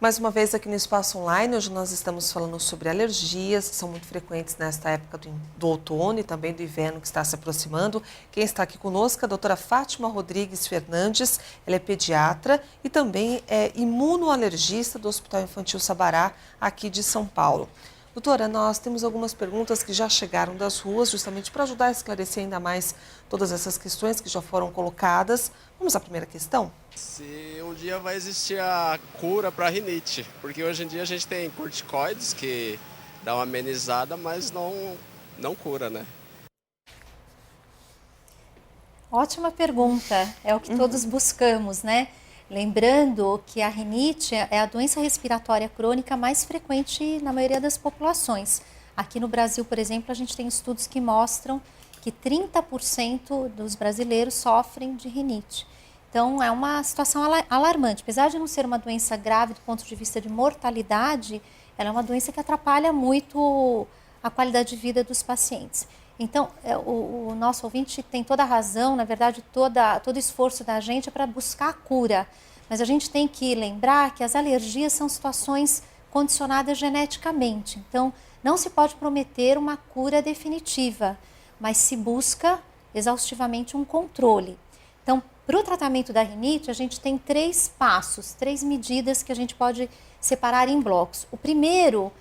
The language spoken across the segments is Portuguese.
Mais uma vez aqui no Espaço Online, hoje nós estamos falando sobre alergias, que são muito frequentes nesta época do outono e também do inverno que está se aproximando. Quem está aqui conosco é a doutora Fátima Rodrigues Fernandes, ela é pediatra e também é imunoalergista do Hospital Infantil Sabará, aqui de São Paulo. Doutora, nós temos algumas perguntas que já chegaram das ruas, justamente para ajudar a esclarecer ainda mais todas essas questões que já foram colocadas. Vamos à primeira questão? Se um dia vai existir a cura para rinite, porque hoje em dia a gente tem corticoides que dá uma amenizada, mas não cura, né? Ótima pergunta, é o que todos buscamos, né? Lembrando que a rinite é a doença respiratória crônica mais frequente na maioria das populações. Aqui no Brasil, por exemplo, a gente tem estudos que mostram que 30% dos brasileiros sofrem de rinite. Então, é uma situação alarmante. Apesar de não ser uma doença grave do ponto de vista de mortalidade, ela é uma doença que atrapalha muito a qualidade de vida dos pacientes. Então, o nosso ouvinte tem toda a razão, na verdade, todo esforço da gente é para buscar a cura. Mas a gente tem que lembrar que as alergias são situações condicionadas geneticamente. Então, não se pode prometer uma cura definitiva, mas se busca exaustivamente um controle. Então, para o tratamento da rinite, a gente tem 3 passos, 3 medidas que a gente pode separar em blocos. O primeiro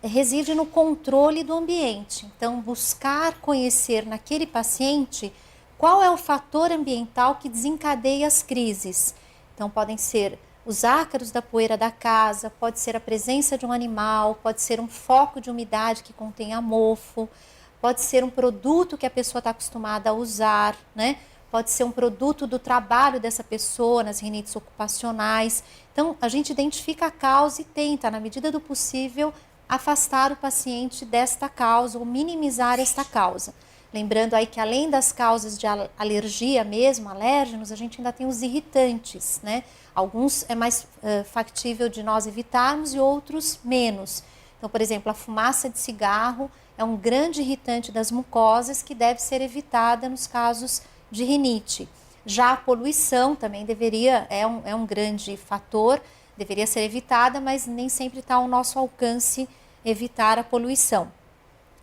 reside no controle do ambiente. Então, buscar conhecer naquele paciente qual é o fator ambiental que desencadeia as crises. Então, podem ser os ácaros da poeira da casa, pode ser a presença de um animal, pode ser um foco de umidade que contenha mofo, pode ser um produto que a pessoa está acostumada a usar, né? Pode ser um produto do trabalho dessa pessoa nas rinites ocupacionais. Então, a gente identifica a causa e tenta, na medida do possível, afastar o paciente desta causa ou minimizar esta causa. Lembrando aí que além das causas de alergia mesmo, alérgenos, a gente ainda tem os irritantes, né? Alguns é mais factível de nós evitarmos e outros menos. Então, por exemplo, a fumaça de cigarro é um grande irritante das mucosas que deve ser evitada nos casos de rinite. Já a poluição também é um grande fator, deveria ser evitada, mas nem sempre está ao nosso alcance evitar a poluição.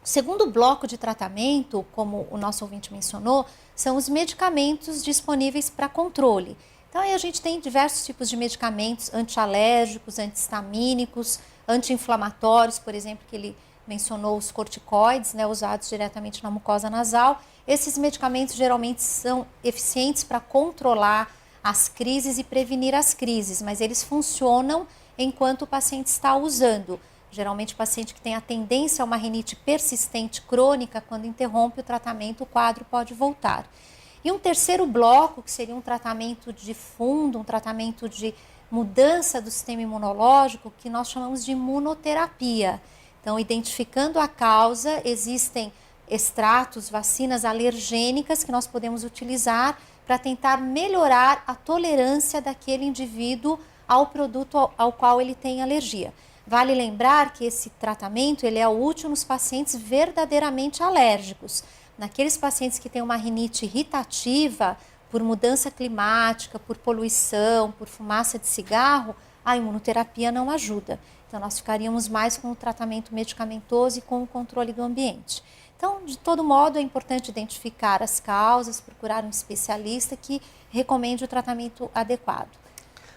O segundo bloco de tratamento, como o nosso ouvinte mencionou, são os medicamentos disponíveis para controle. Então, aí a gente tem diversos tipos de medicamentos antialérgicos, antihistamínicos, anti-inflamatórios, por exemplo, que ele mencionou os corticoides, né, usados diretamente na mucosa nasal. Esses medicamentos geralmente são eficientes para controlar as crises e prevenir as crises, mas eles funcionam enquanto o paciente está usando. Geralmente o paciente que tem a tendência a uma rinite persistente crônica, quando interrompe o tratamento, o quadro pode voltar. E um terceiro bloco, que seria um tratamento de fundo, um tratamento de mudança do sistema imunológico, que nós chamamos de imunoterapia. Então, identificando a causa, existem extratos, vacinas alergênicas que nós podemos utilizar para tentar melhorar a tolerância daquele indivíduo ao produto ao qual ele tem alergia. Vale lembrar que esse tratamento ele é útil nos pacientes verdadeiramente alérgicos. Naqueles pacientes que têm uma rinite irritativa por mudança climática, por poluição, por fumaça de cigarro, a imunoterapia não ajuda. Então, nós ficaríamos mais com o tratamento medicamentoso e com o controle do ambiente. Então, de todo modo, é importante identificar as causas, procurar um especialista que recomende o tratamento adequado.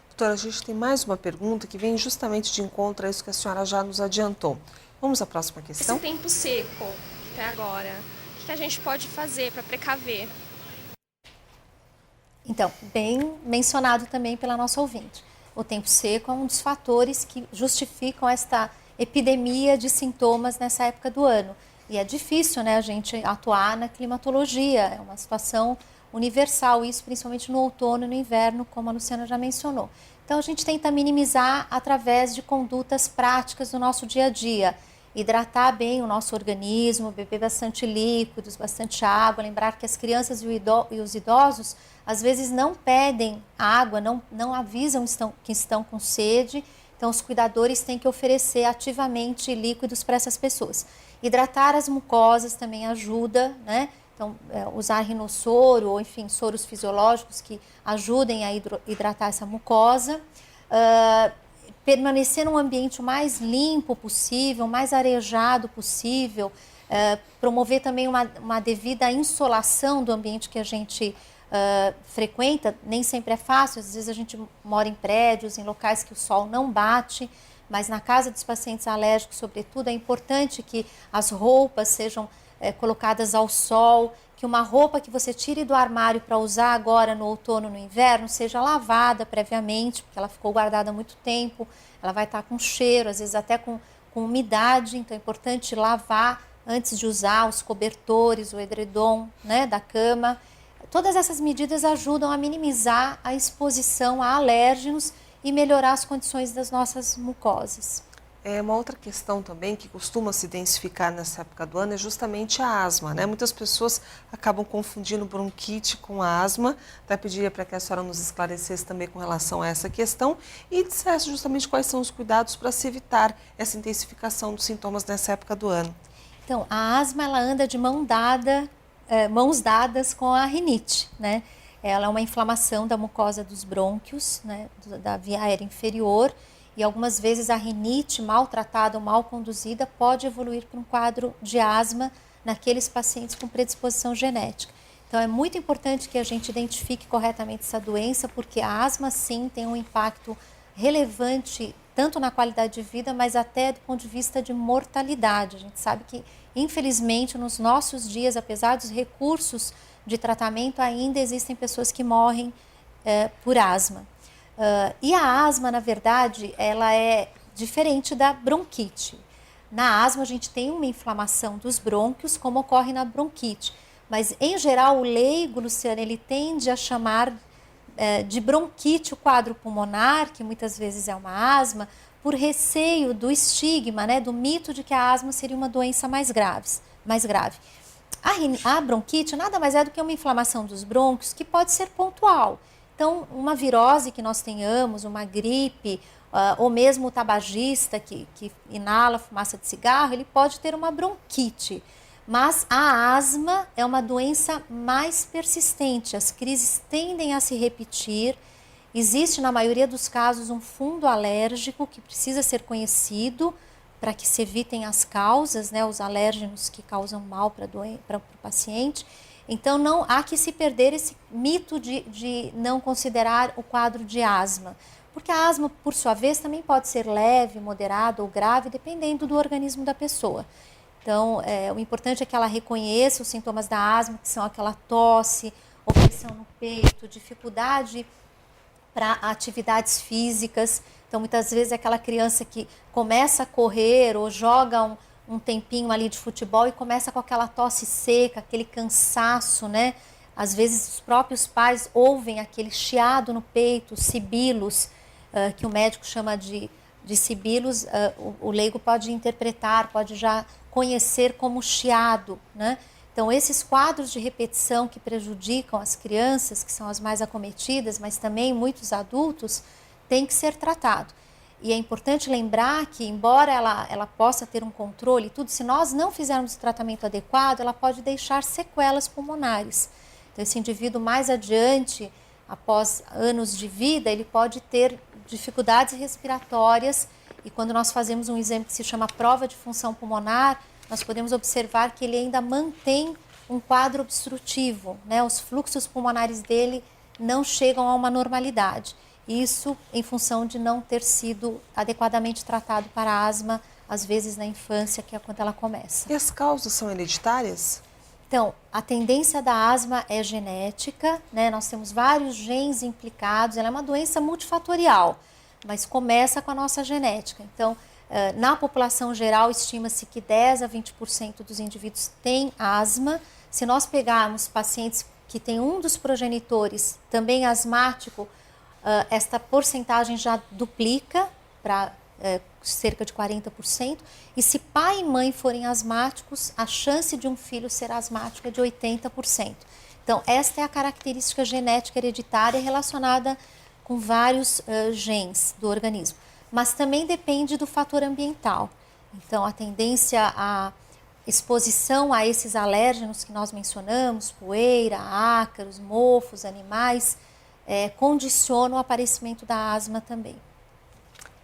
Doutora, a gente tem mais uma pergunta que vem justamente de encontro a isso que a senhora já nos adiantou. Vamos à próxima questão? Esse tempo seco que tem agora, o que a gente pode fazer para precaver? Então, bem mencionado também pela nossa ouvinte. O tempo seco é um dos fatores que justificam esta epidemia de sintomas nessa época do ano. E é difícil, né, a gente atuar na climatologia, é uma situação universal, isso principalmente no outono e no inverno, como a Luciana já mencionou. Então, a gente tenta minimizar através de condutas práticas do nosso dia a dia. Hidratar bem o nosso organismo, beber bastante líquidos, bastante água, lembrar que as crianças e os idosos às vezes não pedem água, não avisam que estão com sede, então os cuidadores têm que oferecer ativamente líquidos para essas pessoas. Hidratar as mucosas também ajuda, né? Então, usar rinossoro ou, enfim, soros fisiológicos que ajudem a hidratar essa mucosa. permanecer num ambiente o mais limpo possível, mais arejado possível, promover também uma devida insolação do ambiente que a gente frequenta. Nem sempre é fácil, às vezes a gente mora em prédios, em locais que o sol não bate, mas na casa dos pacientes alérgicos, sobretudo, é importante que as roupas sejam colocadas ao sol, que uma roupa que você tire do armário para usar agora no outono, no inverno, seja lavada previamente, porque ela ficou guardada há muito tempo, ela vai estar com cheiro, às vezes até com umidade, então é importante lavar antes de usar os cobertores, o edredom, né, da cama. Todas essas medidas ajudam a minimizar a exposição a alérgenos e melhorar as condições das nossas mucosas. Uma outra questão também que costuma se intensificar nessa época do ano é justamente a asma, né? Muitas pessoas acabam confundindo bronquite com asma. Até pediria para que a senhora nos esclarecesse também com relação a essa questão e dissesse justamente quais são os cuidados para se evitar essa intensificação dos sintomas nessa época do ano. Então, a asma ela anda de mãos dadas com a rinite, né? Ela é uma inflamação da mucosa dos brônquios, né, da via aérea inferior, e algumas vezes a rinite mal tratada ou mal conduzida pode evoluir para um quadro de asma naqueles pacientes com predisposição genética. Então é muito importante que a gente identifique corretamente essa doença, porque a asma sim tem um impacto relevante tanto na qualidade de vida, mas até do ponto de vista de mortalidade. A gente sabe que, infelizmente, nos nossos dias, apesar dos recursos de tratamento, ainda existem pessoas que morrem por asma. E a asma, na verdade, ela é diferente da bronquite. Na asma, a gente tem uma inflamação dos brônquios, como ocorre na bronquite. Mas, em geral, o leigo, Luciana, ele tende a chamar de bronquite o quadro pulmonar, que muitas vezes é uma asma, por receio do estigma, né, do mito de que a asma seria uma doença mais grave. A bronquite nada mais é do que uma inflamação dos brônquios que pode ser pontual. Então, uma virose que nós tenhamos, uma gripe, ou mesmo o tabagista que inala fumaça de cigarro, ele pode ter uma bronquite. Mas a asma é uma doença mais persistente, as crises tendem a se repetir. Existe, na maioria dos casos, um fundo alérgico que precisa ser conhecido para que se evitem as causas, né, os alérgenos que causam mal para o paciente. Então, não há que se perder esse mito de não considerar o quadro de asma, porque a asma, por sua vez, também pode ser leve, moderada ou grave, dependendo do organismo da pessoa. Então, o importante é que ela reconheça os sintomas da asma, que são aquela tosse, opressão no peito, dificuldade para atividades físicas. Então, muitas vezes é aquela criança que começa a correr ou joga um tempinho ali de futebol e começa com aquela tosse seca, aquele cansaço, né? Às vezes os próprios pais ouvem aquele chiado no peito, sibilos, que o médico chama de sibilos, o leigo pode interpretar, pode já conhecer como chiado, né? Então, esses quadros de repetição que prejudicam as crianças, que são as mais acometidas, mas também muitos adultos, têm que ser tratados. E é importante lembrar que, embora ela possa ter um controle e tudo, se nós não fizermos o tratamento adequado, ela pode deixar sequelas pulmonares. Então, esse indivíduo mais adiante, após anos de vida, ele pode ter dificuldades respiratórias, e quando nós fazemos um exame que se chama prova de função pulmonar, nós podemos observar que ele ainda mantém um quadro obstrutivo, né? Os fluxos pulmonares dele não chegam a uma normalidade. Isso em função de não ter sido adequadamente tratado para asma, às vezes na infância, que é quando ela começa. E as causas são hereditárias? Então, a tendência da asma é genética, né? Nós temos vários genes implicados, ela é uma doença multifatorial, mas começa com a nossa genética. Então, na população geral, estima-se que 10 a 20% dos indivíduos têm asma. Se nós pegarmos pacientes que têm um dos progenitores também asmático, esta porcentagem já duplica para cerca de 40%. E se pai e mãe forem asmáticos, a chance de um filho ser asmático é de 80%. Então, esta é a característica genética hereditária relacionada com vários genes do organismo. Mas também depende do fator ambiental. Então, a tendência à exposição a esses alérgenos que nós mencionamos, poeira, ácaros, mofos, animais, condiciona o aparecimento da asma também.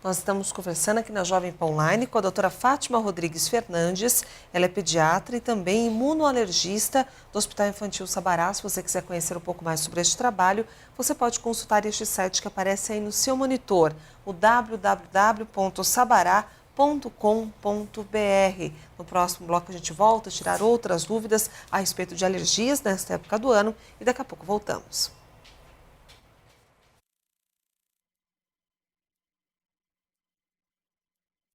Nós estamos conversando aqui na Jovem Pan Online com a doutora Fátima Rodrigues Fernandes. Ela é pediatra e também imunoalergista do Hospital Infantil Sabará. Se você quiser conhecer um pouco mais sobre este trabalho, você pode consultar este site que aparece aí no seu monitor, o www.sabará.com.br. No próximo bloco a gente volta a tirar outras dúvidas a respeito de alergias nesta época do ano e daqui a pouco voltamos.